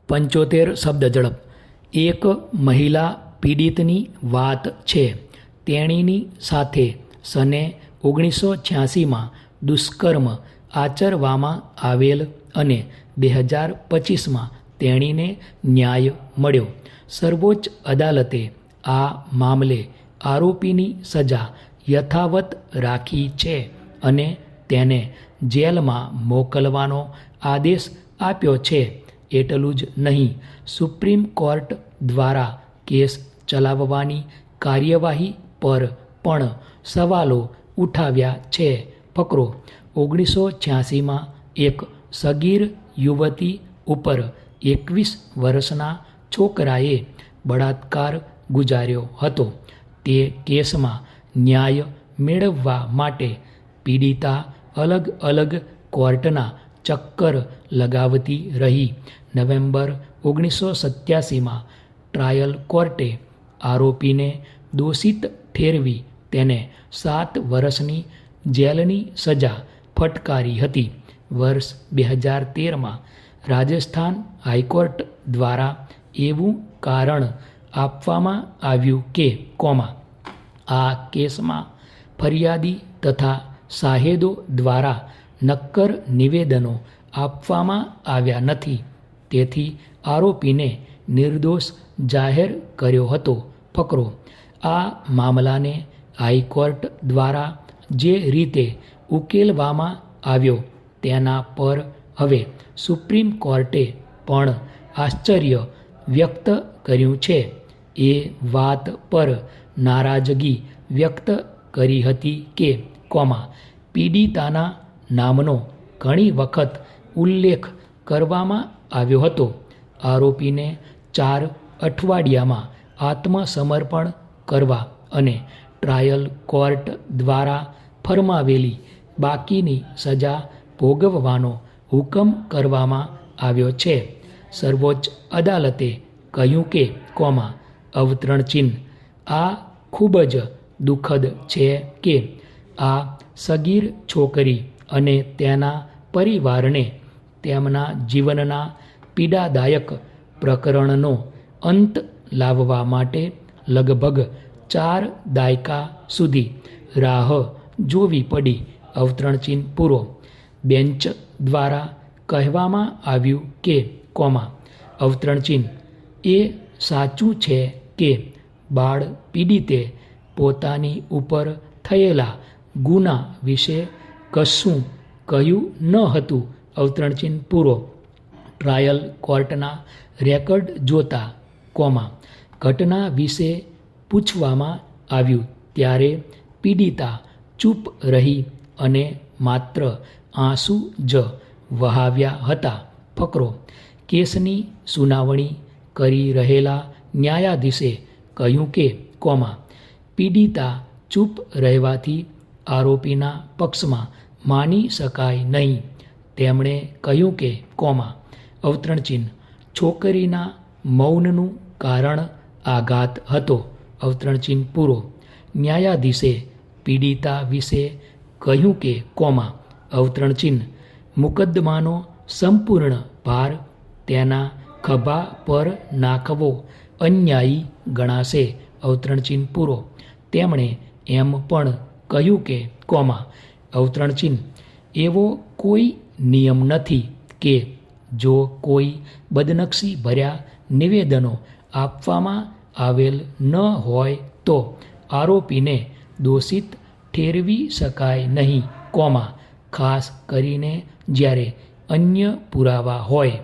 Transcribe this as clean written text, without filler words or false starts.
75 શબ્દ ઝડપ. એક મહિલા પીડિતની વાત છે. તેણીની સાથે સને 1986માં દુષ્કર્મ આચરવામાં આવેલ અને 2025માં તેણીને ન્યાય મળ્યો. સર્વોચ્ચ અદાલતે આ મામલે આરોપીની સજા યથાવત રાખી છે અને તેને જેલમાં મોકલવાનો આદેશ આપ્યો છે. એટલું જ નહીં, સુપ્રીમ કોર્ટ દ્વારા કેસ ચલાવવાની કાર્યવાહી પર પણ સવાલો ઉઠાવ્યા છે. ફકરો: 1986માં એક સગીર યુવતી ઉપર 21 વર્ષના છોકરાએ બળાત્કાર ગુજાર્યો હતો. તે કેસમાં ન્યાય મેળવવા માટે પીડિતા અલગ અલગ કોર્ટના ચક્કર લગાવતી રહી. નવેમ્બર 1987માં ટ્રાયલ કોર્ટે આરોપીને દોષિત ઠેરવી તેને 7 વર્ષની જેલની સજા ફટકારી હતી. વર્ષ 2013માં રાજસ્થાન હાઈકોર્ટ દ્વારા એવું કારણ આપવામાં આવ્યું કે, આ કેસમાં ફરિયાદી તથા સાહેદો દ્વારા નક્કર નિવેદનો આપવામાં આવ્યા નથી, તેથી આરોપીને નિર્દોષ જાહેર કર્યો હતો. ફકરો: આ મામલાને હાઈકોર્ટ દ્વારા જે રીતે ઉકેલવામાં આવ્યો તેના પર હવે સુપ્રીમ કોર્ટે પણ આશ્ચર્ય વ્યક્ત કર્યું છે. એ વાત પર નારાજગી વ્યક્ત કરી હતી કે, પીડિતાના નામનો ઘણી વખત ઉલ્લેખ કરવામાં આવ્યો હતો. આરોપીને 4 અઠવાડિયામાં આત્મસમર્પણ કરવા અને ટ્રાયલ કોર્ટ દ્વારા ફરમાવેલી બાકીની સજા ભોગવવાનો હુકમ કરવામાં આવ્યો છે. સર્વોચ્ચ અદાલતે કહ્યું કે, અવતરણ ચિહ્ન: આ ખૂબ જ દુઃખદ છે કે આ સગીર છોકરી અને તેના પરિવારને તેમના જીવનના પીડાદાયક પ્રકરણનો અંત લાવવા માટે લગભગ 4 દાયકા સુધી રાહ જોવી પડી. અવતરણ ચિહ્ન પૂરો. બેન્ચ દ્વારા કહેવામાં આવ્યું કે, અવતરણ ચિહ્ન: એ સાચું છે કે બાળ પીડિતે પોતાની ઉપર થયેલા ગુના વિશે કશું કહ્યું ન હતું. અવતરણ ચિહ્ન પૂરો. ટ્રાયલ કોર્ટના રેકર્ડ જોતા, ઘટના વિશે પૂછવામાં આવ્યું ત્યારે પીડિતા ચૂપ રહી અને માત્ર આંસુ જ વહાવ્યા હતા. ફકરો: કેસની સુનાવણી કરી રહેલા ન્યાયાધીશે કહ્યું કે, પીડિતા ચૂપ રહેવાથી આરોપીના પક્ષમાં માની શકાય નહીં. તેમણે કહ્યું કે, અવતરણ ચિહ્ન: છોકરીના મૌનનું કારણ આઘાત હતો. અવતરણ ચિહ્ન પૂરો. ન્યાયાધીશે પીડિતા વિશે કહ્યું કે, અવતરણ ચિહ્ન: મુકદ્દમાનો સંપૂર્ણ ભાર તેના ખભા પર નાખવો અન્યાયી ગણાશે. અવતરણ ચિહ્ન પૂરો. તેમણે એમ પણ કહ્યું કે, અવતરણ ચિહ્ન: એવો કોઈ નિયમ નથી કે જો કોઈ બદનક્ષી ભર્યા નિવેદનો આપવામાં આવેલ ન હોય તો આરોપીને દોષિત ઠેરવી શકાય નહીં, ખાસ કરીને જ્યારે અન્ય પુરાવા હોય.